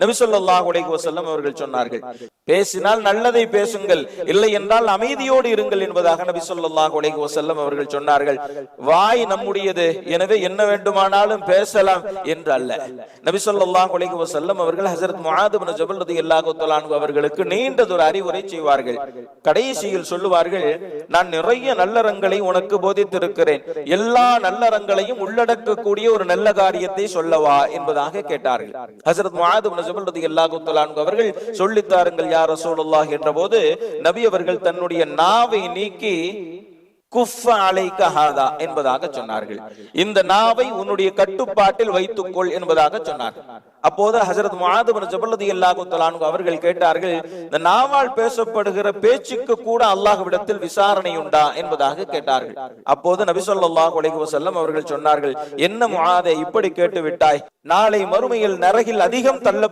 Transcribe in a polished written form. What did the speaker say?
நபி ஸல்லல்லாஹு அலைஹி வஸல்லம் அவர்கள் சொன்னார்கள், பேசினால் நல்லதை பேசுங்கள், இல்லை என்றால் அமைதியோடு இருங்கள் என்பதாக நபி ஸல்லல்லாஹு அலைஹி வஸல்லம் அவர்கள் சொன்னார்கள். வாய் நம்முடையது, எனவே என்ன வேண்டுமானாலும் பேசலாம் என்று அல்ல. நபி ஸல்லல்லாஹு அலைஹி வஸல்லம் அவர்கள் ஹஜ்ரத் முஆத் இப்னு ஜபல் ரலியல்லாஹு தஆலா அன்ஹு அவர்களுக்கு நீண்டதொரு அறிவுரை செய்வார்கள். கடைசியில் சொல்லுவார்கள், நான் நிறைய நல்லறங்களை உனக்கு போதித்திருக்கிறேன், எல்லா நல்லறங்களையும் உள்ளடக்கக்கூடிய ஒரு நல்ல காரியத்தை சொல்லவா என்பதாக கேட்டார்கள். ஹஜ்ரத் முஆத் இப்னு ஜபல் ரலியல்லாஹு தஆலா அன்ஹு அவர்கள் சொல்லித் தாருங்கள் யா ரசூலுல்லாஹ் என்றபோது நபி அவர்கள் தன்னுடைய நாவை நீக்கி குஃப அலைக ஹாதா என்பதாக சொன்னார்கள். இந்த நாவை உன்னுடைய கட்டுப்பாட்டில் வைத்துக்கொள் என்பதாக சொன்னார்கள். அப்போது ஹஜ்ரத் முஆத் இப்னு ஜபல் ரலியல்லாஹு தஆலா அன்ஹு அவர்கள் கேட்டார்கள், இந்த நாவால் பேசப்படுகிற பேச்சுக்கு கூட அல்லாஹ்விடத்தில் விசாரணை உண்டா என்பதாக கேட்டார்கள். அப்போது நபி ஸல்லல்லாஹு அலைஹி வஸல்லம் அவர்கள் சொன்னார்கள், என்ன முஆதே இப்படி கேட்டு விட்டாய், நாளை மறுமையில் நரகில் அதிகம் தள்ள